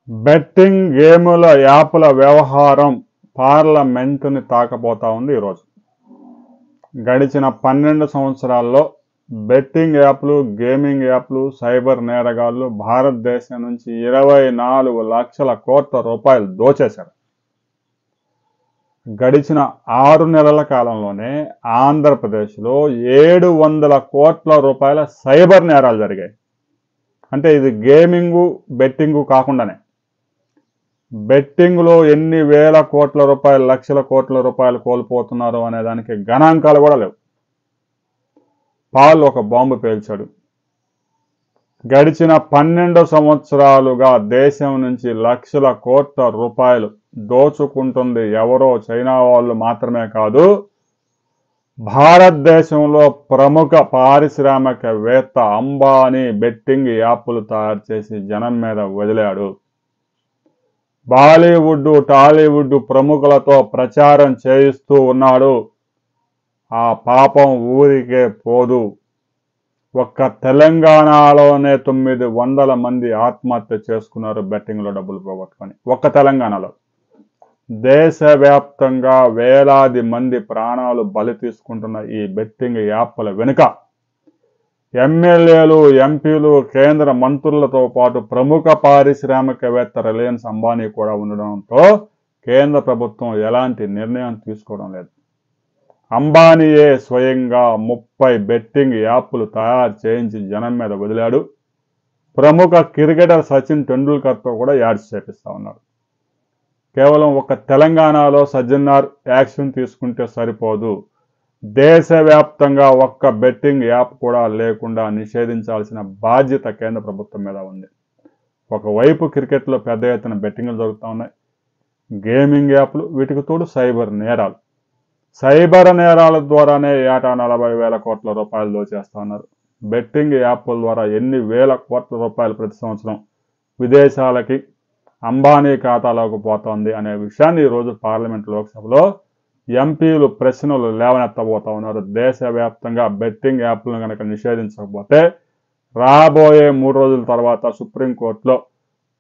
Betting గేముల యాప్ల వ్యవహారం పార్లమెంటుని తాకబోతా ఉంది ఈరోజు. గడిచిన 12 సంవత్సరాల్లో బెట్టింగ్ యాప్లు, గేమింగ్ యాప్లు, సైబర్ నేరగాళ్లు భారతదేశం నుంచి 24 లక్షల కోట్ల రూపాయలు దోచేశారు. గడిచిన 6 నెలల కాలంలోనే ఆంధ్రప్రదేశ్లో 700 కోట్ల రూపాయల సైబర్ నేరాలు జరిగాయి. అంటే ఇది గేమింగు, బెట్టింగు కాకుండానే బెట్టింగ్లో ఎన్ని వేల కోట్ల రూపాయలు, లక్షల కోట్ల రూపాయలు కోల్పోతున్నారు అనే దానికి గణాంకాలు కూడా లేవు. పాల్ ఒక బాంబు పేల్చాడు. గడిచిన 12 సంవత్సరాలుగా దేశం నుంచి లక్షల కోట్ల రూపాయలు దోచుకుంటుంది ఎవరో చైనా వాళ్ళు మాత్రమే కాదు, భారతదేశంలో ప్రముఖ పారిశ్రామికవేత్త అంబానీ బెట్టింగ్ యాప్లు తయారు చేసి జనం మీద వదిలాడు. బాలీవుడ్, టాలీవుడ్ ప్రముఖులతో ప్రచారం చేయిస్తూ ఉన్నాడు. ఆ పాపం ఊరికే పోదు. ఒక్క తెలంగాణలోనే 900 మంది ఆత్మహత్య చేసుకున్నారు బెట్టింగ్లో డబ్బులు పోగొట్టుకొని. ఒక్క తెలంగాణలో. దేశవ్యాప్తంగా వేలాది మంది ప్రాణాలు బలి తీసుకుంటున్న ఈ బెట్టింగ్ యాప్ల వెనుక ఎమ్మెల్యేలు, ఎంపీలు, కేంద్ర మంత్రులతో పాటు ప్రముఖ పారిశ్రామికవేత్త రిలయన్స్ అంబానీ కూడా ఉండడంతో కేంద్ర ప్రభుత్వం ఎలాంటి నిర్ణయం తీసుకోవడం లేదు. అంబానీయే స్వయంగా 30 బెట్టింగ్ యాప్లు తయారు చేయించి జనం మీద వదిలాడు. ప్రముఖ క్రికెటర్ సచిన్ టెండూల్కర్తో కూడా యాడ్స్ చేపిస్తూ ఉన్నారు. కేవలం ఒక తెలంగాణలో సజ్జనార్ యాక్షన్ తీసుకుంటే సరిపోదు. దేశవ్యాప్తంగా ఒక్క బెట్టింగ్ యాప్ కూడా లేకుండా నిషేధించాల్సిన బాధ్యత కేంద్ర ప్రభుత్వం మీద ఉంది. ఒకవైపు క్రికెట్లో పెద్ద ఎత్తున బెట్టింగ్లు జరుగుతూ ఉన్నాయి, గేమింగ్ యాప్లు, వీటికి తోడు సైబర్ నేరాలు. సైబర్ నేరాల ద్వారానే ఏటా 40,000 కోట్ల రూపాయలు దోచేస్తూ ఉన్నారు. బెట్టింగ్ యాప్ల ద్వారా ఎన్ని వేల కోట్ల రూపాయలు ప్రతి సంవత్సరం విదేశాలకి అంబానీ ఖాతాలోకి పోతోంది అనే విషయాన్ని ఈరోజు పార్లమెంట్ లోక్సభలో ఎంపీలు ప్రశ్నలు లేవనెత్తబోతా ఉన్నారు. దేశవ్యాప్తంగా బెట్టింగ్ యాప్లను కనుక నిషేధించకపోతే రాబోయే 3 రోజుల తర్వాత సుప్రీంకోర్టులో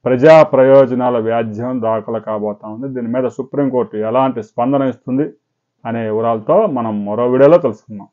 ప్రజా ప్రయోజనాల వ్యాజ్యం దాఖలు కాబోతా ఉంది. దీని మీద సుప్రీంకోర్టు ఎలాంటి స్పందన ఇస్తుంది అనే వివరాలతో మనం మరో వీడియోలో తెలుసుకుందాం.